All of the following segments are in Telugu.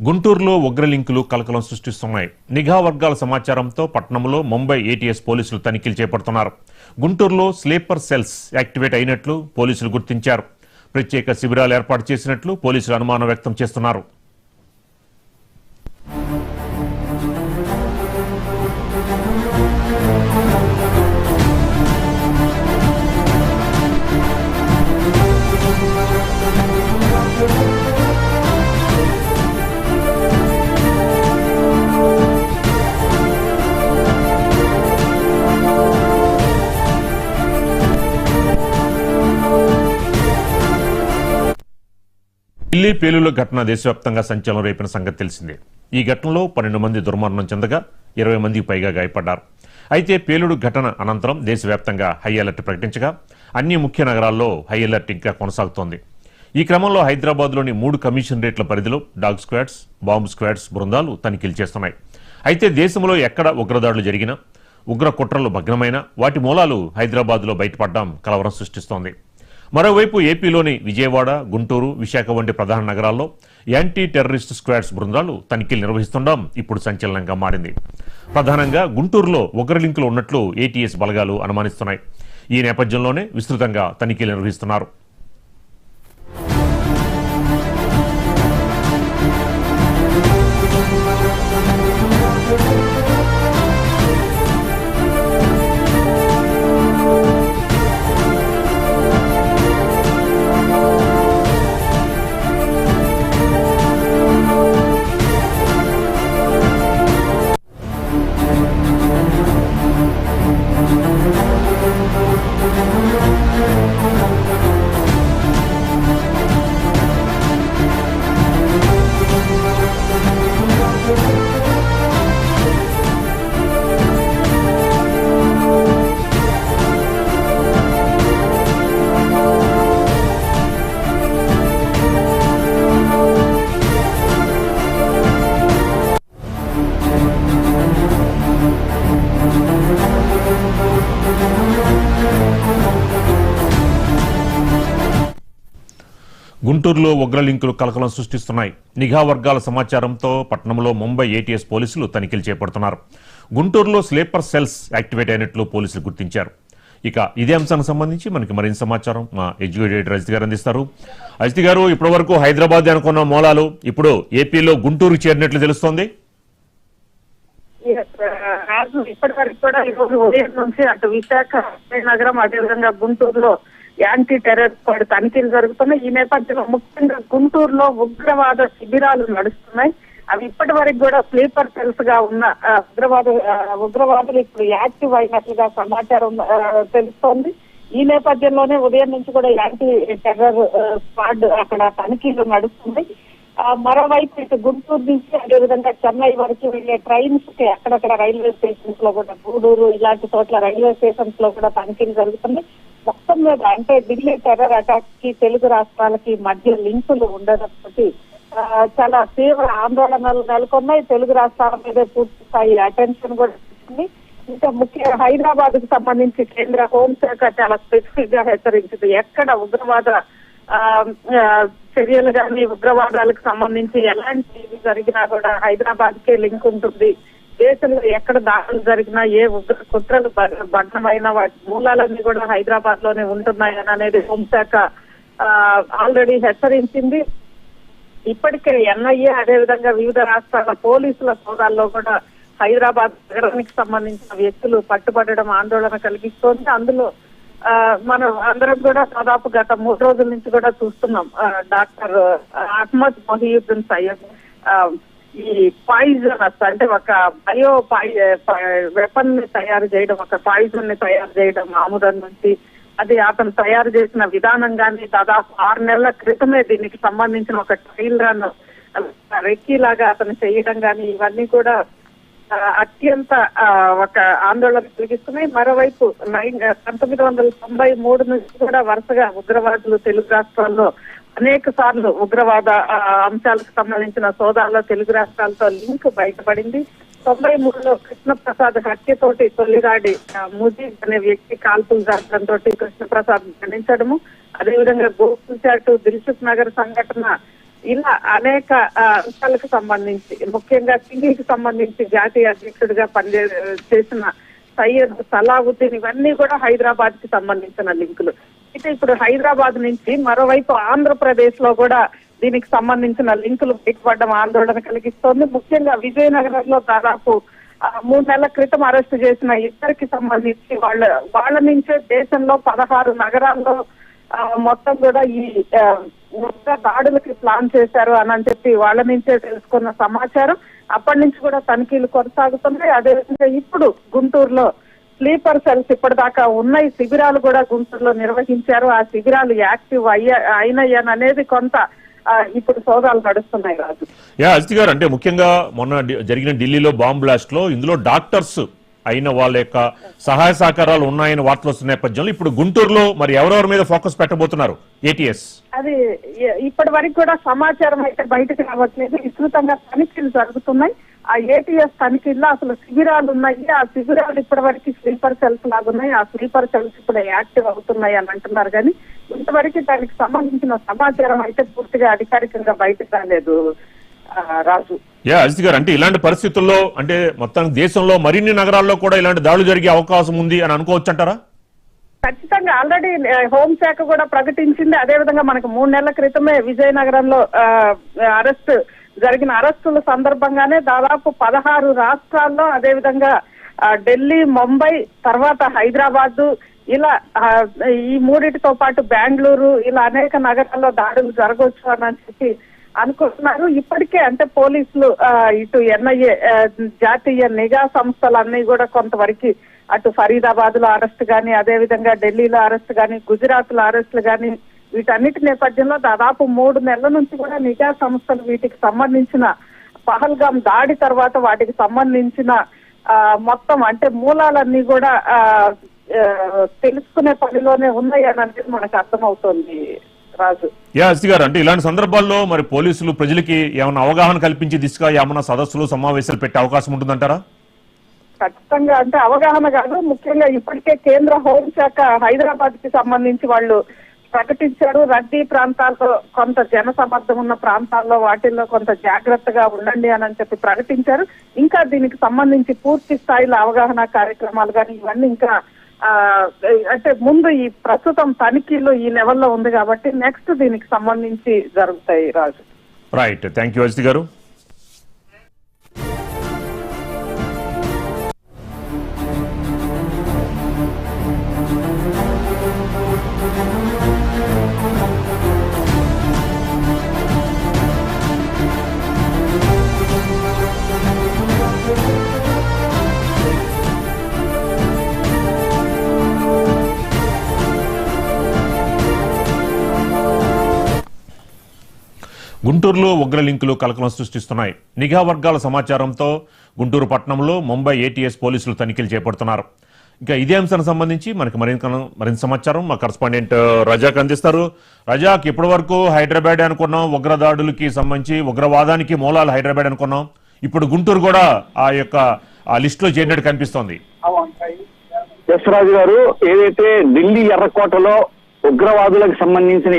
గుంటూరులో ఉగ్ర లింకులు కలకలం సృష్టిస్తున్నాయి. నిఘా వర్గాల సమాచారంతో పట్టణంలో ముంబై ఏటీఎస్ పోలీసులు తనిఖీలు చేపడుతున్నారు. గుంటూరులో స్లీపర్ సెల్స్ యాక్టివేట్ అయినట్లు పోలీసులు గుర్తించారు. ప్రత్యేక శిబిరాలు ఏర్పాటు చేసినట్లు పోలీసులు అనుమానం వ్యక్తం చేస్తున్నారు. ఢిల్లీ పేలుళ్ల ఘటన దేశవ్యాప్తంగా సంచలనం రేపిన సంగతి తెలిసిందే. ఈ ఘటనలో 12 మంది దుర్మరణం చెందగా 20 మందికి పైగా గాయపడ్డారు. అయితే పేలుడు ఘటన అనంతరం దేశవ్యాప్తంగా హై అలర్ట్ ప్రకటించగా అన్ని ముఖ్య నగరాల్లో హై అలర్ట్ ఇంకా కొనసాగుతోంది. ఈ క్రమంలో హైదరాబాద్లోని 3 కమిషనరేట్ల పరిధిలో డాగ్ స్క్వాడ్స్, బాంబ్ స్క్వాడ్స్ బృందాలు తనిఖీలు చేస్తున్నాయి. అయితే దేశంలో ఎక్కడ ఉగ్రదాడులు జరిగినా, ఉగ్ర కుట్రలు భగ్నమైనా వాటి మూలాలు హైదరాబాద్లో బయటపడడం కలవరం సృష్టిస్తోంది. మరోవైపు ఏపీలోని విజయవాడ, గుంటూరు, విశాఖ వంటి ప్రధాన నగరాల్లో యాంటీ టెర్రరిస్ట్ స్క్వాడ్స్ బృందాలు తనిఖీలు నిర్వహిస్తుండడం ఇప్పుడు సంచలనంగా మారింది. ప్రధానంగా గుంటూరులో ఉగ్ర లింకులు ఉన్నట్లు ఏటీఎస్ బలగాలు అనుమానిస్తున్నాయి. ఈ నేపథ్యంలోనే విస్తృతంగా తనిఖీలు నిర్వహిస్తున్నారు. గుంటూరులో ఉగ్ర లింకులు కలకలం సృష్టిస్తున్నాయి. నిఘా వర్గాల సమాచారంతో పట్టణంలో ముంబై ఏటీఎస్ పోలీసులు తనిఖీలు చేపడుతున్నారు. గుంటూరులో స్లీపర్ సెల్స్ యాక్టివేట్ అయినట్లు పోలీసులు గుర్తించారు. ఇక ఇదే అంశానికి సంబంధించి మనకి మరింత సమాచారం మా ఎడ్యుకేటెడ్ రజిత్ గారు అందిస్తారు. రజిత్ గారు, ఇప్పటి వరకు హైదరాబాద్ అనుకున్న మూలాలు ఇప్పుడు ఏపీలో గుంటూరు చేరినట్లు తెలుస్తోంది. ఇప్పటి వరకు కూడా ఈరోజు ఉదయం నుంచి అటు విశాఖ నగరం, అదేవిధంగా గుంటూరులో యాంటీ టెర్రర్ స్క్వాడ్ తనిఖీలు జరుగుతున్నాయి. ఈ నేపథ్యంలో ముఖ్యంగా గుంటూరులో ఉగ్రవాద శిబిరాలు నడుస్తున్నాయి. అవి ఇప్పటి వరకు కూడా స్లీపర్ సెల్స్ గా ఉన్న ఉగ్రవాదులు ఇప్పుడు యాక్టివ్ అయినట్లుగా సమాచారం తెలుస్తోంది. ఈ నేపథ్యంలోనే ఉదయం నుంచి కూడా యాంటీ టెర్రర్ స్క్వాడ్ అక్కడ తనిఖీలు నడుస్తుంది. మరోవైపు ఇటు గుంటూరు నుంచి అదేవిధంగా చెన్నై వరకు వెళ్లే ట్రైన్స్ కి అక్కడక్కడ రైల్వే స్టేషన్స్ లో కూడా, గూడూరు ఇలాంటి చోట్ల రైల్వే స్టేషన్స్ లో కూడా తనిఖీలు జరుగుతుంది. మొత్తం మీద అంటే ఢిల్లీ టెర్రర్ అటాక్ కి తెలుగు రాష్ట్రాలకి మధ్య లింకులు ఉండడంతో చాలా తీవ్ర ఆందోళనలు నెలకొన్నాయి. తెలుగు రాష్ట్రాల మీద పూర్తి స్థాయి అటెన్షన్ కూడా వచ్చింది. ఇంకా ముఖ్యంగా హైదరాబాద్ కు సంబంధించి కేంద్ర హోంశాఖ చాలా స్పెసిఫిక్ గా హెచ్చరించింది. ఎక్కడ ఉగ్రవాద చర్యలు కానీ, ఉగ్రవాదాలకు సంబంధించి ఎలాంటి జరిగినా కూడా హైదరాబాద్ కే లింక్ ఉంటుంది. దేశంలో ఎక్కడ దాడులు జరిగినా, ఏ ఉగ్ర కుట్రలు భగ్నమైన వాటి మూలాలన్నీ కూడా హైదరాబాద్ లోనే ఉంటున్నాయని అనేది హోంశాఖ ఆల్రెడీ హెచ్చరించింది. ఇప్పటికే ఎన్ఐఏ అదేవిధంగా వివిధ రాష్ట్రాల పోలీసుల సోదాల్లో కూడా హైదరాబాద్ నగరానికి సంబంధించిన వ్యక్తులు పట్టుబడడం ఆందోళన కలిగిస్తోంది. అందులో మనం అందరం కూడా దాదాపు గత 3 రోజుల నుంచి కూడా చూస్తున్నాం. డాక్టర్ అహ్మద్ మొహియుద్దీన్ సయ్యద్ ఈ పాయిజనస్ అంటే ఒక వెపన్ ని తయారు చేయడం, ఒక పాయిజన్ ని తయారు చేయడం ఆముదం నుంచి, అది అతను తయారు చేసిన విధానం కానీ దాదాపు 6 నెలల క్రితమే దీనికి సంబంధించిన ఒక ట్రైల్ రన్ రెక్కీ లాగా అతను చేయడం కానీ ఇవన్నీ కూడా అత్యంత ఒక ఆందోళన కలిగిస్తున్నాయి. మరోవైపు 1993 నుంచి కూడా వరుసగా ఉగ్రవాదులు తెలుగు రాష్ట్రాల్లో అనేక సార్లు ఉగ్రవాద అంశాలకు సంబంధించిన సోదాల్లో తెలుగు రాష్ట్రాలతో లింక్ బయటపడింది. 93లో కృష్ణప్రసాద్ హత్యతోటి తొలిరాడి ముజీబ్ అనే వ్యక్తి కాల్పులు జరపడంతో కృష్ణప్రసాద్ మరణించడము, అదేవిధంగా గోకుల్ చాటు దిల్సుఖ్ నగర్ సంఘటన ఇలా అనేక అంశాలకు సంబంధించి ముఖ్యంగా సింగిల్ కి సంబంధించి జాతీయ అధ్యక్షుడిగా చేసిన సయ్యద్ సలావుద్దీన్ ఇవన్నీ కూడా హైదరాబాద్ కి సంబంధించిన లింకులు. అయితే ఇప్పుడు హైదరాబాద్ నుంచి మరోవైపు ఆంధ్రప్రదేశ్ లో కూడా దీనికి సంబంధించిన లింకులు బయటపడడం ఆందోళన కలిగిస్తోంది. ముఖ్యంగా విజయనగరంలో దాదాపు 3 నెలల క్రితం అరెస్టు చేసిన ఇద్దరికి సంబంధించి వాళ్ళ నుంచే దేశంలో 16 నగరాల్లో మొత్తం కూడా ఈ దాడులకి ప్లాన్ చేశారు అని చెప్పి వాళ్ళ నుంచే తెలుసుకున్న సమాచారం. అప్పటి నుంచి కూడా తనిఖీలు కొనసాగుతున్నాయి. అదేవిధంగా ఇప్పుడు గుంటూరులో స్లీపర్ సెల్స్ ఇప్పటిదాకా ఉన్నాయి, శిబిరాలు కూడా గుంటూరులో నిర్వహించారు. ఆ శిబిరాలు యాక్టివ్ అయినాయనేది కొంత ఇప్పుడు సోదాలు నడుస్తున్నాయి. రాజు అజిత్ గారు, అంటే ముఖ్యంగా మొన్న జరిగిన ఢిల్లీలో బాంబ్ బ్లాస్ట్ లో ఇందులో డాక్టర్స్ అయిన వాళ్ళ యొక్క సహాయ సహకారాలు ఉన్నాయని వార్తలు వస్తున్న నేపథ్యంలో ఇప్పుడు గుంటూరులో మరి ఎవరెవరి మీద ఫోకస్ పెట్టబోతున్నారు ఏటీఎస్? అది ఇప్పటి వరకు కూడా సమాచారం అయితే బయటకు రావట్లేదు. విస్తృతంగా తనిఖీలు జరుగుతున్నాయి. ఆ ఏటీఎస్ తనిఖీల్లో అసలు శిబిరాలు ఉన్నాయి. ఆ శిబిరాలు ఇప్పటి వరకు స్లీపర్ సెల్స్ లాగున్నాయి. ఆ స్లీపర్ సెల్స్ ఇప్పుడు యాక్టివ్ అవుతున్నాయి అని అంటున్నారు. కానీ ఇంతవరకు దానికి సంబంధించిన సమాచారం అయితే పూర్తిగా అధికారికంగా బయటకు రాలేదు. రాజు అజిత్ గారు, అంటే ఇలాంటి పరిస్థితుల్లో అంటే మొత్తం దేశంలో మరిన్ని నగరాల్లో కూడా ఇలాంటి దాడులు జరిగే అవకాశం ఉంది అని అనుకోవచ్చు అంటారా? ఖచ్చితంగా ఆల్రెడీ హోంశాఖ కూడా ప్రకటించింది. అదేవిధంగా మనకు 3 నెలల క్రితమే విజయనగరంలో జరిగిన అరెస్టుల సందర్భంగానే దాదాపు 16 రాష్ట్రాల్లో, అదేవిధంగా ఢిల్లీ, ముంబై, తర్వాత హైదరాబాద్, ఇలా ఈ మూడిటితో పాటు బెంగళూరు, ఇలా అనేక నగరాల్లో దాడులు జరగవచ్చు అని చెప్పి అనుకుంటున్నారు. ఇప్పటికే అంటే పోలీసులు ఇటు ఎన్ఐఏ జాతీయ నిఘా సంస్థలన్నీ కూడా కొంతవరకు అటు ఫరీదాబాద్ లో అరెస్ట్ గాని, అదేవిధంగా ఢిల్లీలో అరెస్ట్ గాని, గుజరాత్ లో అరెస్టులు గాని, వీటన్నిటి నేపథ్యంలో దాదాపు 3 నెలల నుంచి కూడా నిఘా సంస్థలు వీటికి సంబంధించిన పహల్గాం దాడి తర్వాత వాటికి సంబంధించిన మొత్తం అంటే మూలాలన్నీ కూడా తెలుసుకునే పనిలోనే ఉన్నాయి అని అనేది మనకు అర్థమవుతోంది. రాజు అజిత్ గారు, అంటే ఇలాంటి సందర్భాల్లో మరి పోలీసులు ప్రజలకి ఏమైనా అవగాహన కల్పించి దిశగా ఏమైనా సదస్సులు సమావేశాలు పెట్టే అవకాశం ఉంటుందంటారా? ఖచ్చితంగా, అంటే అవగాహన కాదు, ముఖ్యంగా ఇప్పటికే కేంద్ర హోంశాఖ హైదరాబాద్ కి సంబంధించి వాళ్ళు ప్రకటించారు. రద్దీ ప్రాంతాల్లో, కొంత జనసమర్థం ఉన్న ప్రాంతాల్లో వాటిల్లో కొంత జాగ్రత్తగా ఉండండి అని చెప్పి ప్రకటించారు. ఇంకా దీనికి సంబంధించి పూర్తి స్థాయిలో అవగాహన కార్యక్రమాలు కానీ ఇవన్నీ ఇంకా అంటే ముందు ఈ ప్రస్తుతం తనిఖీలు ఈ లెవెల్లో ఉంది కాబట్టి నెక్స్ట్ దీనికి సంబంధించి జరుగుతాయి. రాజు రైట్, థ్యాంక్ యూ అజిత్ గారు. గుంటూరులో ఉగ్ర లింకులు కలకలం సృష్టిస్తున్నాయి. నిఘా వర్గాల సమాచారంతో గుంటూరు పట్టణంలో ముంబై ఏటీఎస్ పోలీసులు తనిఖీలు చేపడుతున్నారు. ఇంకా ఇదే అంశానికి సంబంధించి మనకి మరింత సమాచారం మా కరస్పాండెంట్ రజాక్ అందిస్తారు. రజాక్, ఇప్పటి వరకు హైదరాబాద్ అనుకున్నాం, ఉగ్రదాడులకి సంబంధించి ఉగ్రవాదానికి మూలాలు హైదరాబాద్ అనుకున్నాం, ఇప్పుడు గుంటూరు కూడా ఆ యొక్క లిస్ట్ లో చేరినట్టు కనిపిస్తోంది. యశ్వరాజు గారు, ఏదైతే ఢిల్లీ ఎర్రకోటలో ఉగ్రవాదులకు సంబంధించిన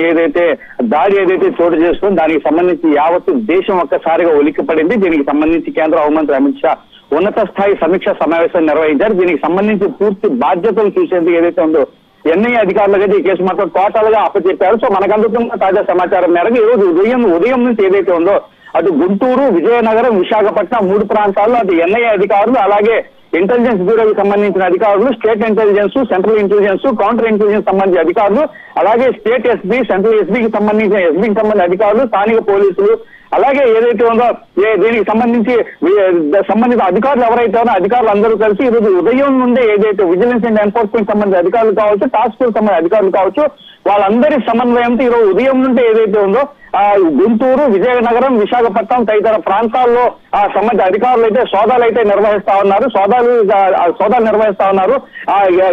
దాడి ఏదైతే చోటు చేసుకుందో దానికి సంబంధించి యావత్తు దేశం ఒక్కసారిగా ఉలిక్కిపడింది. దీనికి సంబంధించి కేంద్ర హోంమంత్రి అమిత్ షా ఉన్నత స్థాయి సమీక్ష సమావేశం నిర్వహించారు. దీనికి సంబంధించి పూర్తి బాధ్యతలు చూసేందుకు ఏదైతే ఉందో ఎన్ఐఏ అధికారులకైతే ఈ కేసు మాత్రం టోటల్ గా అప్పచెప్పారు. సో మనకు అందుతున్న తాజా సమాచారం మేరకు ఈ రోజు ఉదయం నుంచి ఏదైతే ఉందో అటు గుంటూరు, విజయనగరం, విశాఖపట్నం 3 ప్రాంతాల్లో అటు ఎన్ఐఏ అధికారులు, అలాగే ఇంటెలిజెన్స్ బ్యూరోకి సంబంధించిన అధికారులు, state intelligence, central intelligence, counter intelligence సంబంధించిన అధికారులు, అలాగే స్టేట్ ఎస్పీ, సెంట్రల్ ఎస్పీకి సంబంధించిన అధికారులు, స్థానిక పోలీసులు, అలాగే ఏదైతే ఉందో దీనికి సంబంధిత అధికారులు ఎవరైతే ఉన్నారో అధికారులు అందరూ కలిసి ఈ రోజు ఉదయం నుండే ఏదైతే విజిలెన్స్ అండ్ ఎన్ఫోర్స్మెంట్ సంబంధించిన అధికారులు కావచ్చు, టాస్క్ ఫోర్స్ సంబంధించిన అధికారులు కావచ్చు, వాళ్ళందరి సమన్వయంతో ఈ రోజు ఉదయం నుండి ఏదైతే ఉందో గుంటూరు, విజయనగరం, విశాఖపట్నం తదితర ప్రాంతాల్లో సంబంధిత అధికారులు అయితే సోదాలు నిర్వహిస్తా ఉన్నారు.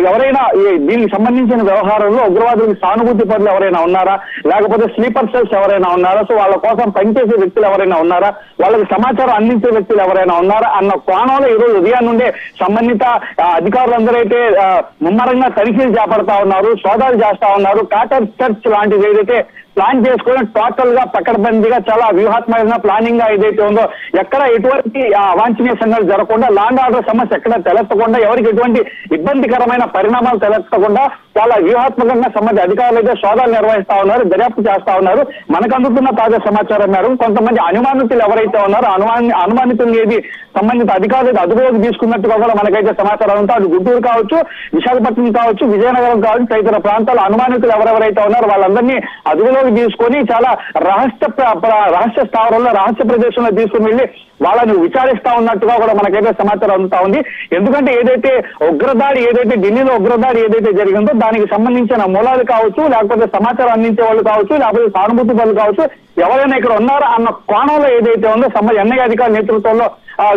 ఎవరైనా దీనికి సంబంధించిన వ్యవహారంలో ఉగ్రవాదులకు సానుభూతి పరులు ఎవరైనా ఉన్నారా, లేకపోతే స్లీపర్ సెల్స్ ఎవరైనా ఉన్నారా, సో వాళ్ళ కోసం పనిచేసే వ్యక్తులు ఎవరైనా ఉన్నారా, వాళ్ళకి సమాచారం అందించే వ్యక్తులు ఎవరైనా ఉన్నారా అన్న కోణంలో ఈ రోజు ఉదయం నుండే సంబంధిత అధికారులందరూ అయితే ముమ్మరంగా తనిఖీలు చేపడతా ఉన్నారు, సోదాలు చేస్తా ఉన్నారు. ప్యాటర్న్ సెర్చ్ లాంటిది ఏదైతే ప్లాన్ చేసుకొని టోటల్ గా పకడ్బందీగా చాలా వ్యూహాత్మకంగా ప్లానింగ్ గా ఏదైతే ఉందో ఎక్కడ ఎటువంటి అవాంఛనీయ సంఘటనలు జరగకుండా లాండ్ ఆర్డర్ సమస్య ఎక్కడ తలెత్తకుండా ఎవరికి ఎటువంటి ఇబ్బందికరమైన పరిణామాలు తలెత్తకుండా చాలా వ్యూహాత్మకంగా సంబంధిత అధికారులు అయితే సోదాలు నిర్వహిస్తా ఉన్నారు, దర్యాప్తు చేస్తా ఉన్నారు. మనకు అందుతున్న తాజా సమాచారం మేరకు కొంతమంది అనుమానితులు ఎవరైతే ఉన్నారో అనుమానితులు ఏది సంబంధిత అధికారులు అదుపులోకి తీసుకున్నట్టుగా కూడా మనకైతే సమాచారం ఉంటే అది గుంటూరు కావచ్చు, విశాఖపట్నం కావచ్చు, విజయనగరం కావచ్చు, తదితర ప్రాంతాల అనుమానితులు ఎవరెవరైతే ఉన్నారో వాళ్ళందరినీ అదుపులోకి తీసుకొని చాలా రహస్య స్థావరంలో రహస్య ప్రదేశంలో తీసుకుని వెళ్ళి వాళ్ళని విచారిస్తా ఉన్నట్టుగా కూడా మనకైతే సమాచారం అందుతా ఉంది. ఎందుకంటే ఏదైతే ఉగ్రదాడి ఏదైతే ఢిల్లీలో ఉగ్రదాడి ఏదైతే జరిగిందో దానికి సంబంధించిన మూలాలు కావచ్చు, లేకపోతే సమాచారం అందించే వాళ్ళు కావచ్చు, లేకపోతే సానుభూతి వాళ్ళు కావచ్చు, ఎవరైనా ఇక్కడ ఉన్నారా అన్న కోణంలో ఏదైతే ఉందో ఎన్ఐఏ అధికారుల నేతృత్వంలో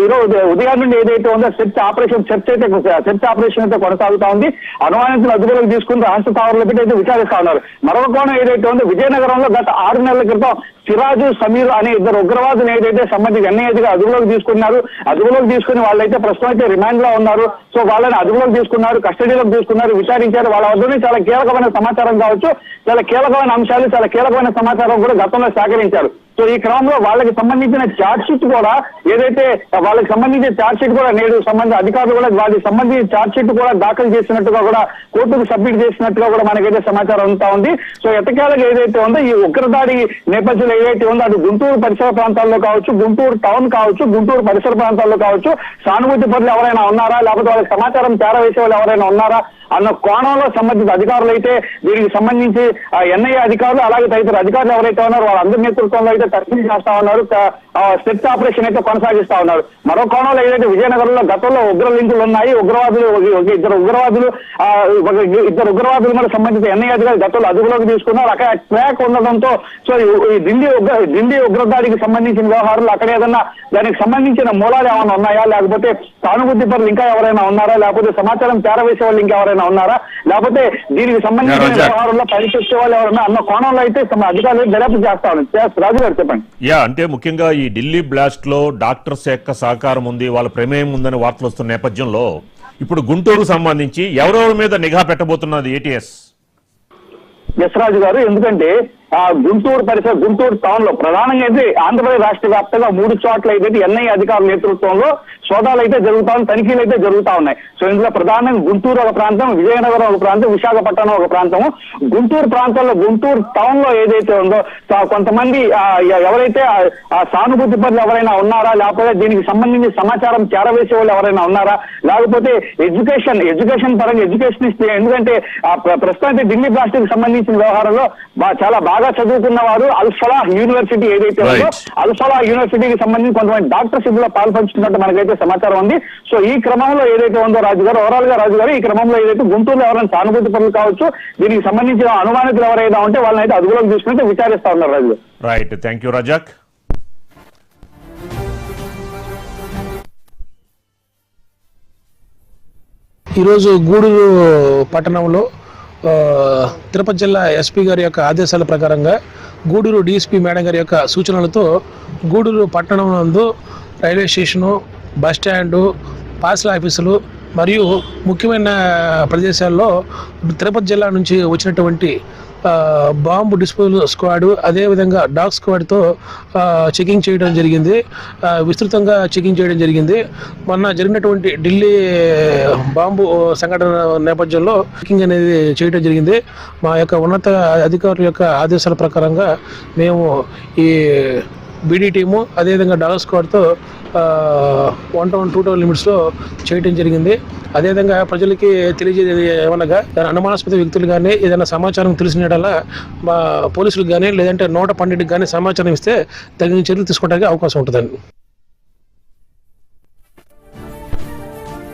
ఈరోజు ఉదయం నుండి ఏదైతే ఉందో సెర్చ్ ఆపరేషన్ అయితే కొనసాగుతా ఉంది. అనుమానితులు అదుపులోకి తీసుకుని రాష్ట్ర స్థావరంలో పెట్టి అయితే విచారిస్తా ఉన్నారు. మరొక కోణం ఏదైతే ఉందో విజయనగరంలో గత 6 నెలల క్రితం సిరాజు, సమీర్ అనే 2 ఉగ్రవాదులు ఏదైతే సంబంధించి ఎన్ఐఏగా అదుపులోకి తీసుకున్నారు. అదుపులోకి తీసుకుని వాళ్ళైతే ప్రస్తుతం అయితే రిమాండ్ లో ఉన్నారు. సో వాళ్ళని అదుపులోకి తీసుకున్నారు, కస్టడీలోకి తీసుకున్నారు, విచారించారు. వాళ్ళ వద్దనే చాలా కీలకమైన సమాచారం కావచ్చు, చాలా కీలకమైన అంశాలు, చాలా కీలకమైన సమాచారం కూడా గతంలో సేకరించారు. సో ఈ క్రమంలో వాళ్ళకి సంబంధించిన ఛార్జ్ షీట్ కూడా ఏదైతే వాళ్ళకి సంబంధించిన ఛార్జ్ షీట్ కూడా నేడు సంబంధించిన అధికారులు కూడా వాటికి సంబంధించిన ఛార్జ్ షీట్ కూడా దాఖలు చేసినట్టుగా కూడా కోర్టుకు సబ్మిట్ చేసినట్టుగా కూడా మనకైతే సమాచారం ఉంటా ఉంది. సో ఎట్టకేలకు ఏదైతే ఉందో ఈ ఉగ్రదాడి నేపథ్యంలో ఏదైతే ఉందో అది గుంటూరు పరిసర ప్రాంతాల్లో కావచ్చు, గుంటూరు టౌన్ కావచ్చు, గుంటూరు పరిసర ప్రాంతాల్లో కావచ్చు, సానుభూతి పరులు ఎవరైనా ఉన్నారా, లేకపోతే వాళ్ళకి సమాచారం చేరవేసే వాళ్ళు ఎవరైనా ఉన్నారా అన్న కోణంలో సంబంధిత అధికారులు అయితే దీనికి సంబంధించి ఎన్ఐఏ అధికారులు అలాగే తదితర అధికారులు ఎవరైతే ఉన్నారో వాళ్ళందరి నేతృత్వంలో అయితే తనిఖీ చేస్తా ఉన్నారు, సెర్చ్ ఆపరేషన్ అయితే కొనసాగిస్తా ఉన్నారు. మరో కోణంలో ఏదైతే విజయనగరంలో గతంలో ఉగ్ర లింకులు ఉన్నాయి, ఇద్దరు ఉగ్రవాదులు కూడా సంబంధిత ఎన్ఐఏ అధికారులు గతంలో అదుపులోకి తీసుకున్నారు. అక్కడ ట్రాక్ ఉండడంతో సో ఈ ఢిల్లీ ఉగ్రదాడికి సంబంధించిన వ్యవహారాలు అక్కడ ఏదన్నా దానికి సంబంధించిన మూలాలు ఏమైనా ఉన్నాయా, లేకపోతే సానుభూతి పరులు ఇంకా ఎవరైనా ఉన్నారా, లేకపోతే సమాచారం చేరవేసే వాళ్ళు ఇంకా ఎవరైనా ఉన్నారా, లేకపోతే దీనికి సంబంధించిన వ్యవహారంలో పనిచేసే వాళ్ళు ఎవరైనా అన్న కోణంలో అయితే అధికారులు దర్యాప్తు చేస్తా ఉన్నారు. రాజు గారు చెప్పండి. అంటే ముఖ్యంగా ఈ ఢిల్లీ బ్లాస్ట్ లో డాక్టర్స్ యొక్క సహకారం ఉంది, వాళ్ళ ప్రమేయం ఉందని వార్తలు వస్తున్న నేపథ్యంలో ఇప్పుడు గుంటూరు సంబంధించి ఎవరెవరి మీద నిఘా పెట్టబోతున్నది ఏటీఎస్? ఎస్ రాజు గారు, ఎందుకంటే గుంటూరు టౌన్ లో ప్రధానంగా అయితే ఆంధ్రప్రదేశ్ రాష్ట్ర వ్యాప్తంగా 3 చోట్ల అయితే ఎన్ఐఏ అధికారుల నేతృత్వంలో సోదాలు అయితే జరుగుతా ఉన్నాయి, తనిఖీలు అయితే జరుగుతా ఉన్నాయి. సో ఇందులో ప్రధానంగా గుంటూరు ఒక ప్రాంతం, విజయనగరం ఒక ప్రాంతం, విశాఖపట్నం ఒక ప్రాంతము. గుంటూరు ప్రాంతంలో గుంటూరు టౌన్ లో ఏదైతే ఉందో కొంతమంది ఎవరైతే సానుభూతి పరులు ఎవరైనా ఉన్నారా, లేకపోతే దీనికి సంబంధించి సమాచారం చేరవేసే వాళ్ళు ఎవరైనా ఉన్నారా, లేకపోతే ఎడ్యుకేషన్ పరంగా ఎడ్యుకేషన్ ఇస్తే, ఎందుకంటే ప్రస్తుతం అయితే ఢిల్లీ బ్లాస్ట్ కి సంబంధించిన వ్యవహారంలో చాలా బాగా చదువుకున్న వారు అల్-ఫలాహ్ యూనివర్సిటీ ఏదైతే ఉందో అల్-ఫలాహ్ యూనివర్సిటీకి సంబంధించి కొంతమంది డాక్టర్స్ ఇందులో పాల్పంచుతున్నట్టు మనకైతే సమాచారం ఉంది. సో ఈ క్రమంలో ఏదైతే ఉందో రాజుగారు, ఓవరాల్ గా రాజుగారు, ఈ క్రమంలో ఏదైతే గుంటూరులో ఎవరైనా సానుభూతి పరులు కావచ్చు, దీనికి సంబంధించిన అనుమానితులు ఎవరైనా ఉంటే వాళ్ళని అయితే అదుపులోకి తీసుకుంటే విచారిస్తా ఉన్నారు. రాజు రైట్, థ్యాంక్ యూ రజాక్. ఈరోజు గూడూరు పట్టణంలో తిరుపతి జిల్లా ఎస్పీ గారి యొక్క ఆదేశాల ప్రకారంగా గూడూరు డిఎస్పీ మేడం గారి యొక్క సూచనలతో గూడూరు పట్టణం నందు railway station, bus stand, parcel ఆఫీసులు మరియు ముఖ్యమైన ప్రదేశాల్లో తిరుపతి జిల్లా నుంచి వచ్చినటువంటి బాంబు డిస్పోజల్ స్క్వాడ్, అదేవిధంగా డాగ్ స్క్వాడ్తో చెకింగ్ చేయడం జరిగింది, విస్తృతంగా చెకింగ్ చేయడం జరిగింది. మొన్న జరిగినటువంటి ఢిల్లీ బాంబు సంఘటన నేపథ్యంలో చెకింగ్ అనేది చేయడం జరిగింది. మా యొక్క ఉన్నత అధికారుల యొక్క ఆదేశాల ప్రకారంగా మేము ఈ బీడీ టీము అదేవిధంగా డాగ్ స్క్వాడ్తో 1 టౌన్ 2 టౌన్ లిమిట్స్లో చేయడం జరిగింది. అదేవిధంగా ప్రజలకి తెలియజేది ఏమనగా అనుమానాస్పద వ్యక్తులు కానీ ఏదైనా సమాచారం తెలిసినట్లా మా పోలీసులకు కానీ లేదంటే 112కి కానీ సమాచారం ఇస్తే తగిన చర్యలు తీసుకోవడానికి అవకాశం ఉంటుందండి.